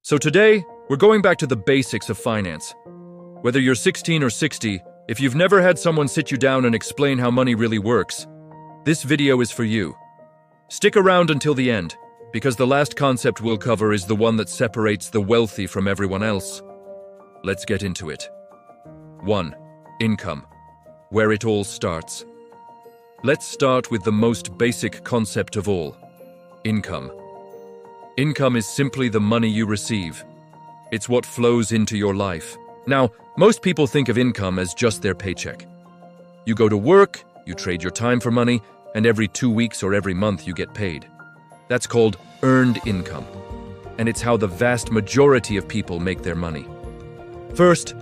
So today, we're going back to the basics of finance. Whether you're 16 or 60, if you've never had someone sit you down and explain how money really works, this video is for you. Stick around until the end, because the last concept we'll cover is the one that separates the wealthy from everyone else. Let's get into it. 1. Income. Where it all starts. Let's start with the most basic concept of all. Income. Income is simply the money you receive. It's what flows into your life. Now, most people think of income as just their paycheck. You go to work, you trade your time for money, and every 2 weeks or every month you get paid. That's called earned income. And it's how the vast majority of people make their money. First,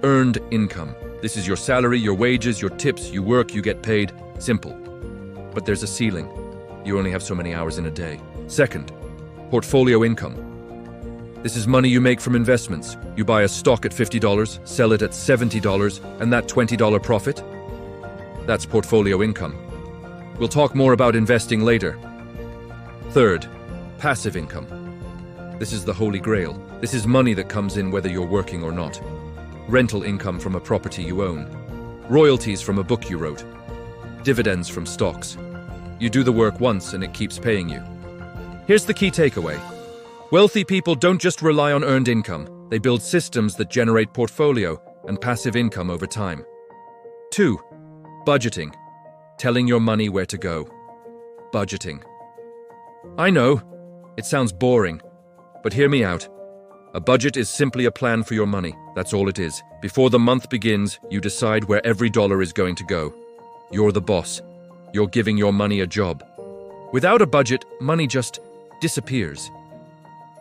earned income. This is your salary, your wages, your tips, you work, you get paid. Simple. But there's a ceiling. You only have so many hours in a day. Second, portfolio income. This is money you make from investments. You buy a stock at $50, sell it at $70, and that $20 profit? That's portfolio income. We'll talk more about investing later. Third, passive income. This is the holy grail. This is money that comes in whether you're working or not. Rental income from a property you own. Royalties from a book you wrote. Dividends from stocks. You do the work once and it keeps paying you. Here's the key takeaway. Wealthy people don't just rely on earned income. They build systems that generate portfolio and passive income over time. 2. Budgeting. Telling your money where to go. Budgeting. I know, it sounds boring, but hear me out. A budget is simply a plan for your money. That's all it is. Before the month begins, you decide where every dollar is going to go. You're the boss. You're giving your money a job. Without a budget, money just disappears.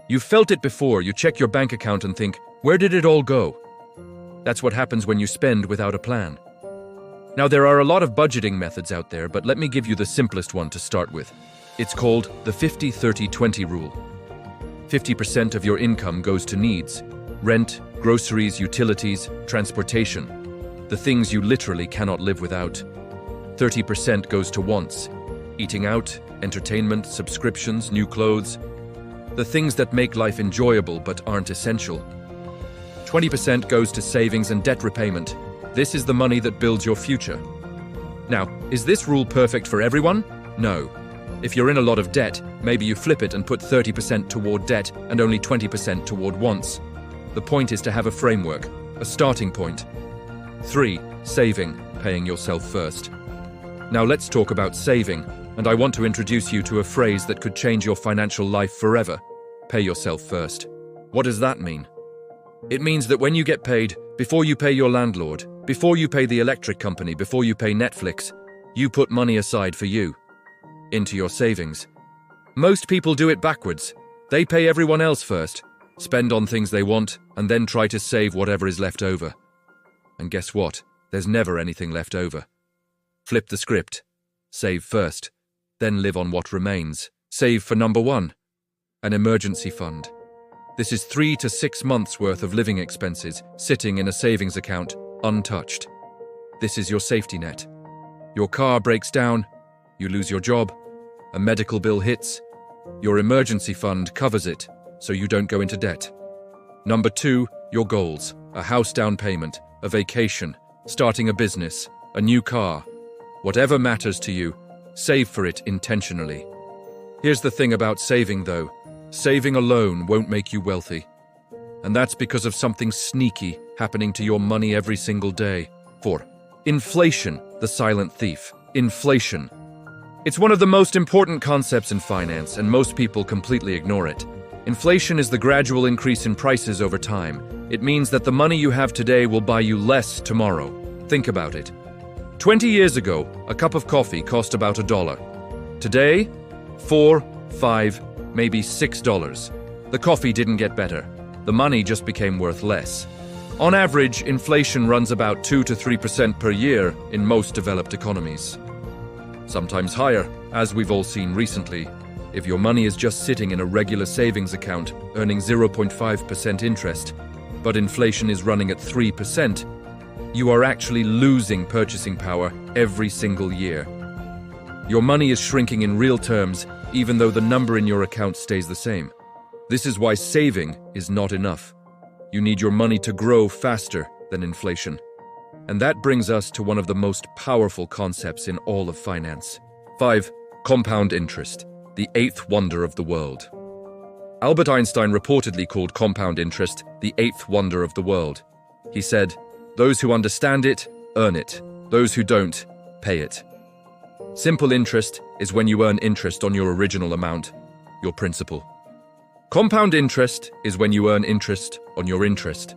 You've felt it before. You check your bank account and think, where did it all go? That's what happens when you spend without a plan. Now, there are a lot of budgeting methods out there, but let me give you the simplest one to start with. It's called the 50-30-20 rule. 50% of your income goes to needs: rent, groceries, utilities, transportation, the things you literally cannot live without. 30% goes to wants: eating out, entertainment, subscriptions, new clothes, the things that make life enjoyable but aren't essential. 20% goes to savings and debt repayment. This is the money that builds your future. Now, is this rule perfect for everyone? No. If you're in a lot of debt, maybe you flip it and put 30% toward debt and only 20% toward wants. The point is to have a framework, a starting point. 3. Saving, paying yourself first. Now let's talk about saving, and I want to introduce you to a phrase that could change your financial life forever. Pay yourself first. What does that mean? It means that when you get paid, before you pay your landlord, before you pay the electric company, before you pay Netflix, you put money aside for you, into your savings. Most people do it backwards. They pay everyone else first, spend on things they want, and then try to save whatever is left over. And guess what? There's never anything left over. Flip the script. Save first, then live on what remains. Save for number 1, an emergency fund. This is 3 to 6 months worth of living expenses sitting in a savings account, untouched. This is your safety net. Your car breaks down, you lose your job, a medical bill hits, your emergency fund covers it so you don't go into debt. Number 2, your goals: a house down payment, a vacation, starting a business, a new car. Whatever matters to you, save for it intentionally. Here's the thing about saving though. Saving alone won't make you wealthy. And that's because of something sneaky happening to your money every single day. 4. Inflation, the silent thief. Inflation. It's one of the most important concepts in finance, and most people completely ignore it. Inflation is the gradual increase in prices over time. It means that the money you have today will buy you less tomorrow. Think about it. 20 years ago, a cup of coffee cost about $1. Today, $4, $5, maybe $6. The coffee didn't get better. The money just became worth less. On average, inflation runs about 2 to 3% per year in most developed economies. Sometimes higher, as we've all seen recently. If your money is just sitting in a regular savings account, earning 0.5% interest, but inflation is running at 3%, you are actually losing purchasing power every single year. Your money is shrinking in real terms, even though the number in your account stays the same. This is why saving is not enough. You need your money to grow faster than inflation. And that brings us to one of the most powerful concepts in all of finance. 5. Compound interest, the eighth wonder of the world. Albert Einstein reportedly called compound interest the eighth wonder of the world. He said, "Those who understand it, earn it. Those who don't, pay it." Simple interest is when you earn interest on your original amount, your principal. Compound interest is when you earn interest on your interest.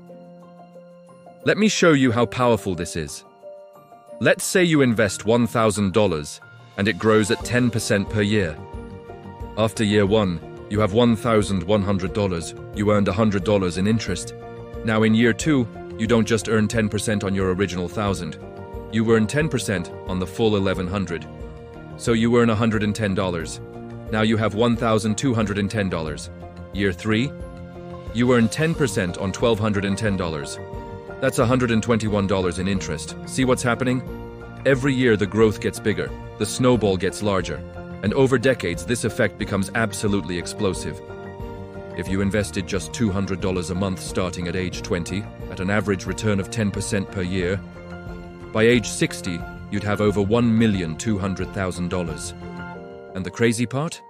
Let me show you how powerful this is. Let's say you invest $1,000 and it grows at 10% per year. After year 1, you have $1,100. You earned $100 in interest. Now in year 2, you don't just earn 10% on your original $1,000. You earn 10% on the full $1,100. So you earn $110. Now you have $1,210. Year 3, you earn 10% on $1,210. That's $121 in interest. See what's happening? Every year the growth gets bigger, the snowball gets larger, and over decades this effect becomes absolutely explosive. If you invested just $200 a month starting at age 20, at an average return of 10% per year, by age 60, you'd have over $1,200,000. And the crazy part?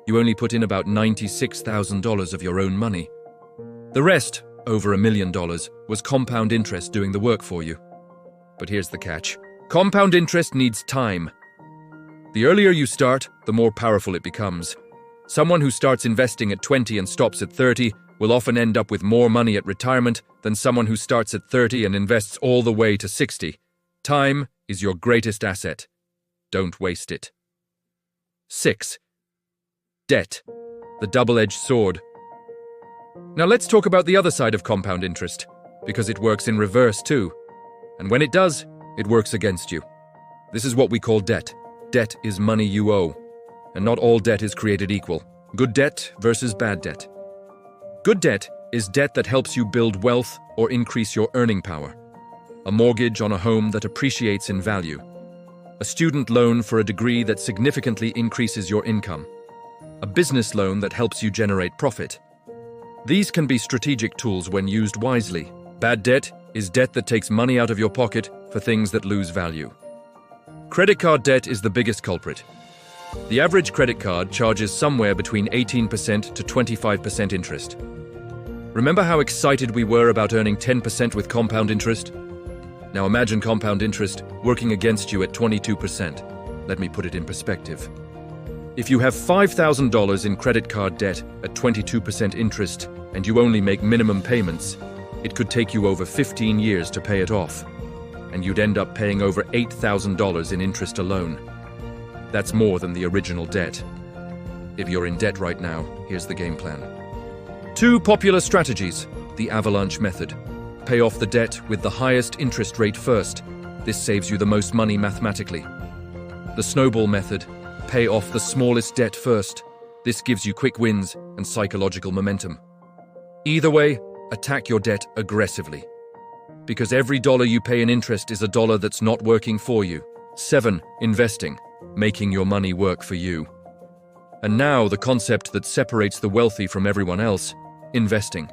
You only put in about $96,000 of your own money. The rest, over $1 million, was compound interest doing the work for you. But here's the catch. Compound interest needs time. The earlier you start, the more powerful it becomes. Someone who starts investing at 20 and stops at 30 will often end up with more money at retirement than someone who starts at 30 and invests all the way to 60. Time is your greatest asset. Don't waste it. 6. Debt, the double-edged sword. Now let's talk about the other side of compound interest, because it works in reverse too. And when it does, it works against you. This is what we call debt. Debt is money you owe. And not all debt is created equal. Good debt versus bad debt. Good debt is debt that helps you build wealth or increase your earning power. A mortgage on a home that appreciates in value. A student loan for a degree that significantly increases your income. A business loan that helps you generate profit. These can be strategic tools when used wisely. Bad debt is debt that takes money out of your pocket for things that lose value. Credit card debt is the biggest culprit. The average credit card charges somewhere between 18% to 25% interest. Remember how excited we were about earning 10% with compound interest? Now imagine compound interest working against you at 22%. Let me put it in perspective. If you have $5,000 in credit card debt at 22% interest and you only make minimum payments, it could take you over 15 years to pay it off, and you'd end up paying over $8,000 in interest alone. That's more than the original debt. If you're in debt right now, here's the game plan. 2 popular strategies. The avalanche method. Pay off the debt with the highest interest rate first. This saves you the most money mathematically. The snowball method. Pay off the smallest debt first. This gives you quick wins and psychological momentum. Either way, attack your debt aggressively. Because every dollar you pay in interest is a dollar that's not working for you. 7. Investing. Making your money work for you. And now the concept that separates the wealthy from everyone else, investing.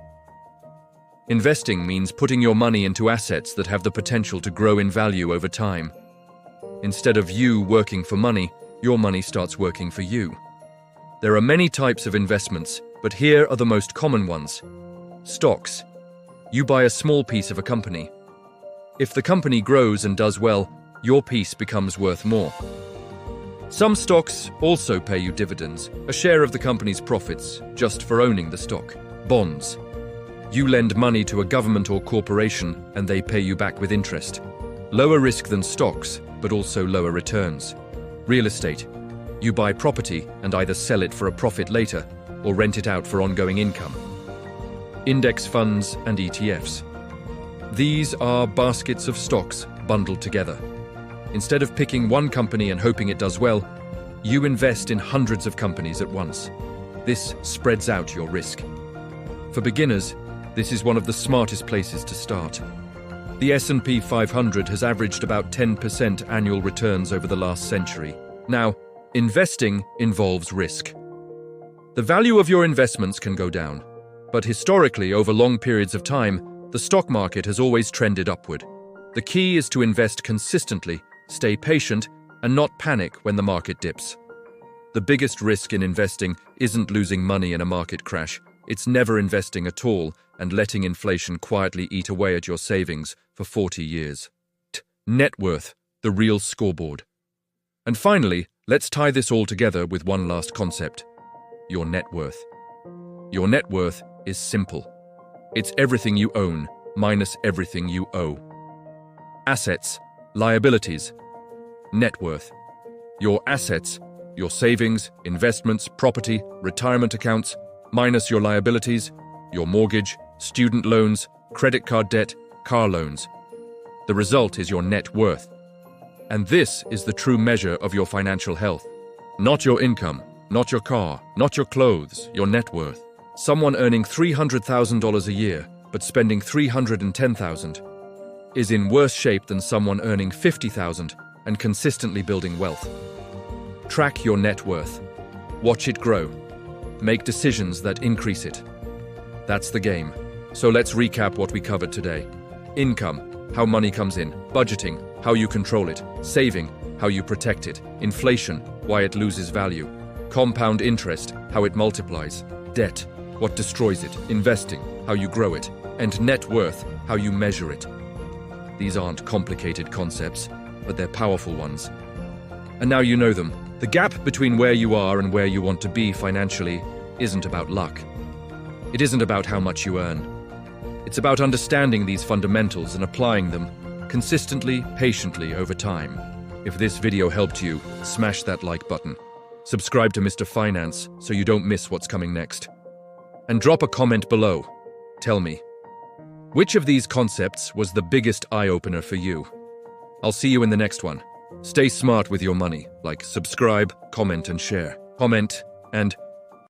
Investing means putting your money into assets that have the potential to grow in value over time. Instead of you working for money, your money starts working for you. There are many types of investments, but here are the most common ones. Stocks. You buy a small piece of a company. If the company grows and does well, your piece becomes worth more. Some stocks also pay you dividends, a share of the company's profits, just for owning the stock. Bonds. You lend money to a government or corporation and they pay you back with interest. Lower risk than stocks, but also lower returns. Real estate. You buy property and either sell it for a profit later or rent it out for ongoing income. Index funds and ETFs. These are baskets of stocks bundled together. Instead of picking one company and hoping it does well, you invest in hundreds of companies at once. This spreads out your risk. For beginners, this is one of the smartest places to start. The S&P 500 has averaged about 10% annual returns over the last century. Now, investing involves risk. The value of your investments can go down, but historically, over long periods of time, the stock market has always trended upward. The key is to invest consistently, stay patient, and not panic when the market dips. The biggest risk in investing isn't losing money in a market crash. It's never investing at all and letting inflation quietly eat away at your savings for 40 years. Net worth, the real scoreboard. And finally, let's tie this all together with one last concept: your net worth. Your net worth is simple. It's everything you own minus everything you owe. Assets, liabilities, net worth. Your assets, your savings, investments, property, retirement accounts, minus your liabilities, your mortgage, student loans, credit card debt, car loans. The result is your net worth. And this is the true measure of your financial health. Not your income, not your car, not your clothes, your net worth. Someone earning $300,000 a year but spending $310,000 is in worse shape than someone earning $50,000 and consistently building wealth. Track your net worth. Watch it grow. Make decisions that increase it. That's the game. So let's recap what we covered today. Income, how money comes in. Budgeting, how you control it. Saving, how you protect it. Inflation, why it loses value. Compound interest, how it multiplies. Debt, what destroys it. Investing, how you grow it. And net worth, how you measure it. These aren't complicated concepts, but they're powerful ones. And now you know them. The gap between where you are and where you want to be financially isn't about luck. It isn't about how much you earn. It's about understanding these fundamentals and applying them consistently, patiently over time. If this video helped you, smash that like button. Subscribe to Mr. Finance so you don't miss what's coming next. And drop a comment below. Tell me, which of these concepts was the biggest eye-opener for you? I'll see you in the next one. Stay smart with your money, like subscribe, comment and share. Comment and